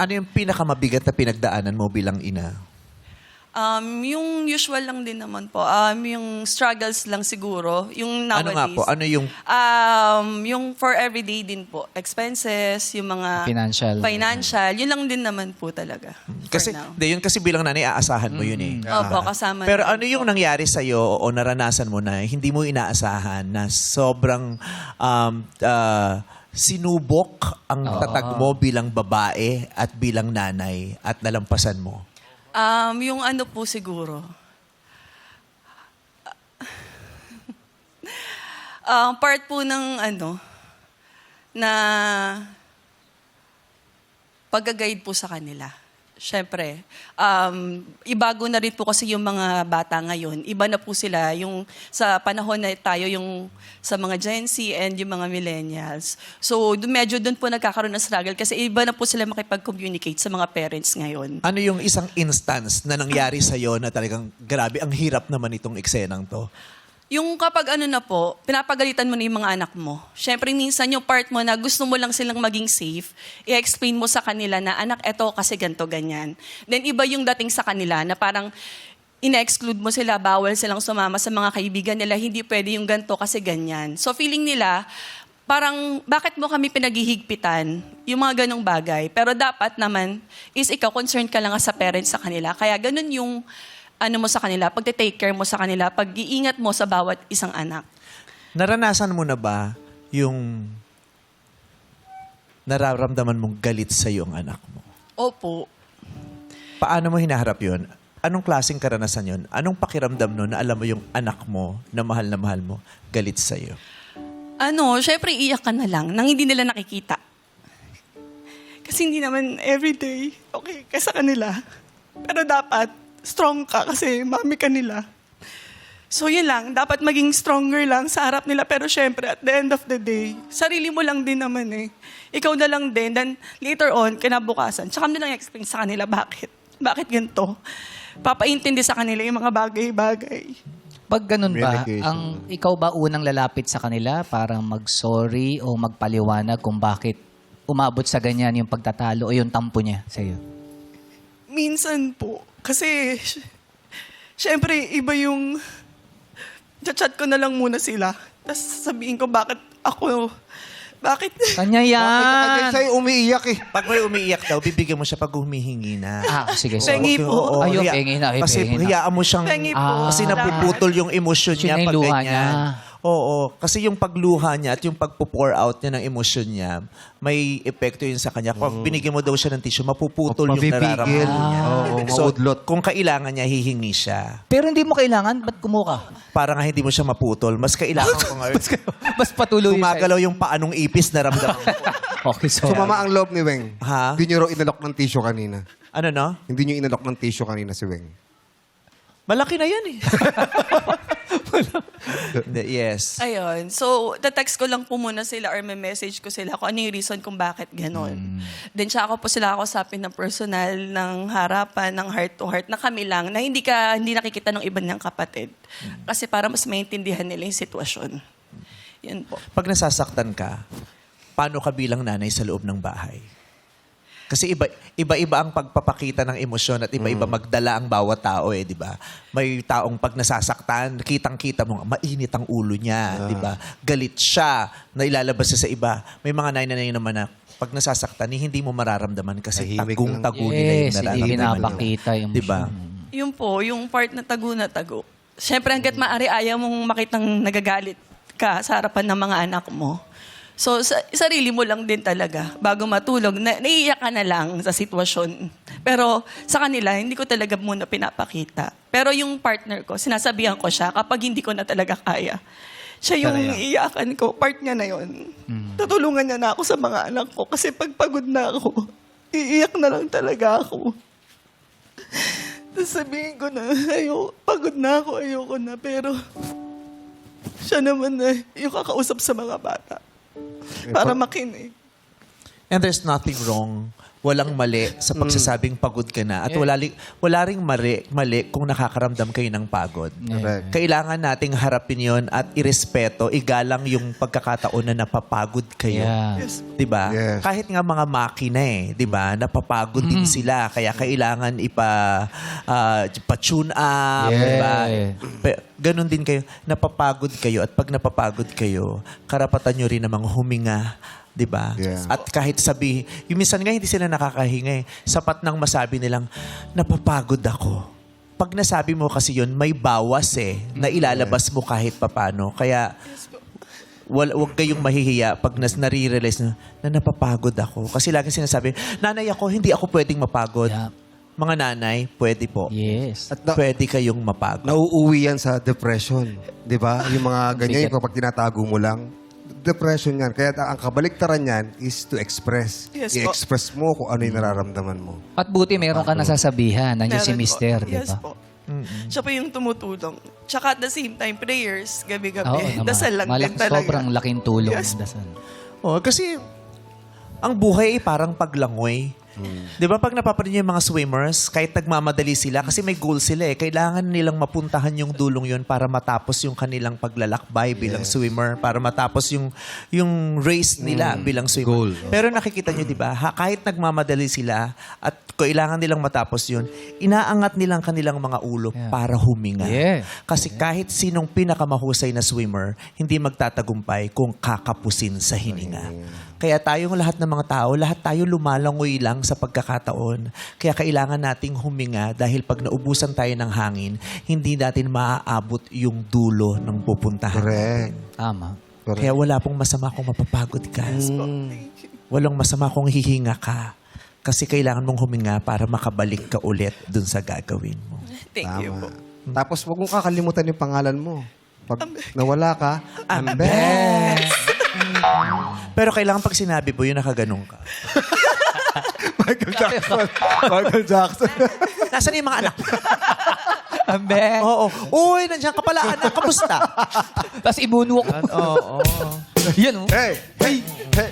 Ano yung pinakamabigat na pinagdaanan mo bilang ina? Yung usual lang din naman po. Yung struggles lang siguro. Yung Ano nga nowadays. po? Ano yung... Yung for everyday din po. Expenses, yung mga... Financial. Yun lang din naman po talaga. Kasi, for now. yun kasi bilang nanay, aasahan mo yun eh. Opo, kasama Pero na ano rin yung po. nangyari sa'yo o naranasan mo na hindi mo inaasahan na sobrang sinubok ang tatag mo bilang babae at bilang nanay at nalampasan mo? Yung ano po siguro. Part po ng ano, na pag-guide po sa kanila. Siyempre, ibago na rin po kasi yung mga bata ngayon. Iba na po sila yung sa panahon na tayo yung sa mga Gen Z and yung mga millennials. So, medyo dun po nagkakaroon ng struggle kasi iba na po sila makipag-communicate sa mga parents ngayon. Ano yung isang instance na nangyari sa'yo na talagang grabe, ang hirap naman itong eksenang to? Yung kapag ano na po, pinapagalitan mo na yung mga anak mo. Siyempre, minsan yung part mo na gusto mo lang silang maging safe, i-explain mo sa kanila na, anak, eto kasi ganto ganyan. Then iba yung dating sa kanila na parang ina-exclude mo sila, bawal silang sumama sa mga kaibigan nila, hindi pwede yung ganto kasi ganyan. So feeling nila, parang bakit mo kami pinaghihigpitan? Yung mga ganong bagay. Pero dapat naman is ikaw, concerned ka lang sa parents sa kanila. Kaya ganun yung ano mo sa kanila, pag-take care mo sa kanila, pag-iingat mo sa bawat isang anak. Naranasan mo na ba yung nararamdaman mong galit sa yung anak mo? Opo. Paano mo hinaharap yun? Anong klaseng karanasan yun? Anong pakiramdam nun na alam mo yung anak mo na mahal mo, galit sa'yo? Syempre iiyak ka na lang nang hindi nila nakikita. Kasi hindi naman everyday okay ka sa kanila. Pero dapat strong ka kasi mami ka nila. So yun lang, dapat maging stronger lang sa harap nila. Pero syempre, at the end of the day, sarili mo lang din naman eh. Ikaw na lang din. Then later on, kinabukasan, tsaka mo lang explain sa kanila bakit. Bakit ganito? Papaintindi sa kanila yung mga bagay-bagay. Pag ganun ba, Medication. ikaw ba unang lalapit sa kanila para mag-sorry o magpaliwanag kung bakit umabot sa ganyan yung pagtatalo o yung tampo niya sa'yo? Minsan po. Kasi, syempre, iba yung... Chat ko na lang muna sila. Tapos sabihin ko, bakit ako... Bakit? Kanya Bakit yan! sa'yo umiiyak eh? Pag may umiiyak daw, bibigyan mo siya pag humihingi na. Sige. Pengi po. Ayun, pengi na. Kasi hayaan mo siyang... Pengi po. Kasi napuputol yung emosyon niya Yun na yung pag luha ganyan. niya. Oo. Kasi yung pagluha niya at yung pagpo-pour out niya ng emosyon niya, may epekto yun sa kanya. Pag binigyan mo daw siya ng tissue, mapuputol yung Mabibigil. nararamdaman niya. Oo, So, maudlot. kung kailangan niya, hihingi siya. Pero hindi mo kailangan, ba't kumuha? Para nga hindi mo siya maputol. Mas kailangan ko nga. Mas patuloy Gumagalaw yung paanong ipis na ramdaman ko. Okay, so... Sumama ang loob ni Weng. Ha? Hindi niyo raw inalok ng tissue kanina. Ano no? Hindi niyo inalok ng tissue kanina si Weng. Malaki na yan eh. Yes. Ayun. So, text ko lang po muna sila or may message ko sila kung ano yung reason kung bakit ganon. Then, siya ako po sila kausapin ng personal, ng harapan, ng heart to heart, na kami lang, na hindi nakikita ng iba niyang kapatid. Kasi para mas maintindihan nila yung sitwasyon. Yan po. Pag nasasaktan ka, paano ka bilang nanay sa loob ng bahay? Kasi iba-iba ang pagpapakita ng emosyon at iba-iba magdala ang bawat tao eh, di ba? May taong pag nasasaktan, kitang-kita mo, mainit ang ulo niya, di ba? Galit siya, na ilalabas siya sa iba. May mga nanay naman na pag nasasaktan, hindi mo mararamdaman kasi Tahimik tagong-tago lang. nila yung Yes, nararamdaman. hindi pinapakita yung Di ba? Yun po, yung part na tago na tago. Siyempre, hanggat maaari, ayaw mong makitang nagagalit ka sa harapan ng mga anak mo. So, sarili mo lang din talaga. Bago matulog, naiiyak ka na lang sa sitwasyon. Pero sa kanila, hindi ko talaga muna pinapakita. Pero yung partner ko, sinasabihan ko siya kapag hindi ko na talaga kaya. Siya yung iiyakan ko. Part niya na yun. Tutulungan niya na ako sa mga anak ko. Kasi pag pagod na ako, iiyak na lang talaga ako. Tapos sabihin ko na, pagod na ako, ayoko na. Pero siya naman na yung kakausap sa mga bata. Para makinig. And there's nothing wrong walang mali sa pagsasabing pagod ka na. At wala ring mali kung nakakaramdam kayo ng pagod. Correct. Kailangan nating harapin yon at irespeto, igalang yung pagkakataon na napapagod kayo. Yeah. 'Di ba? Yes. Kahit nga mga makina 'di ba? Napapagod din sila kaya kailangan pa-tune up, 'di ba? Ganon din kayo, napapagod kayo at pag napapagod kayo, karapatan nyo rin namang huminga, 'di ba? Yeah. At kahit yung minsan nga hindi sila nakakahinga eh. Sapat nang masabi nilang napapagod ako. Pag nasabi mo kasi yun, may bawas na ilalabas mo kahit papano. Kaya wag kayong mahihiya pag nare-realize na napapagod ako. Kasi lagi sinasabi, nanay ako, hindi ako pwedeng mapagod. Yeah. Mga nanay, pwede po. Yes. At Pwede kayong mapagod. nauuwi yan sa depression. Di ba? Yung mga ganyan, Bigat. kapag tinatago mo lang, depression yan. Kaya ang kabaliktaran yan is to express. Yes po. I-express mo kung ano yung nararamdaman mo. At buti meron ka nasasabihan. Nandiyan si Meron po. Mister, di Yes ba? po. Siya po yung tumutulong. Tsaka at the same time, prayers, Oo gabi-gabi. naman. Dasal lang din talaga. Sobrang laking tulong Yes. ng dasal. Oh, kasi ang buhay ay parang paglangoy. 'Di ba pag napapanood niyo yung mga swimmers, kahit nagmamadali sila kasi may goal sila kailangan nilang mapuntahan yung dulong yun para matapos yung kanilang paglalakbay bilang swimmer, para matapos yung race nila bilang swimmer. Goal. Pero nakikita niyo 'di ba, kahit nagmamadali sila at kailangan nilang matapos yun, inaangat nilang kanilang mga ulo para huminga. Yeah. Kasi kahit sinong pinakamahusay na swimmer, hindi magtatagumpay kung kakapusin sa hininga. Kaya tayong lahat ng mga tao, lahat tayo lumalangoy lang sa pagkakataon. Kaya kailangan nating huminga dahil pag naubusan tayo ng hangin, hindi natin maaabot yung dulo ng pupuntahan natin. Correct. Tama. Correct. Kaya wala pong masama kung mapapagod ka. Walang masama kung hihinga ka. Kasi kailangan mong huminga para makabalik ka ulit dun sa gagawin mo. Thank you po. Tapos wag mong kakalimutan yung pangalan mo. Pag nawala ka, Pero kailangan pag sinabi mo, yun nakaganong ka. Michael Jackson. Michael Jackson. Nasaan yung mga anak? Ambe. Oo. Uy, nandiyan ka pala, anak. Kamusta? Tapos ibuno ko. Oo. Yan, oh. Hey! Hey! Hey!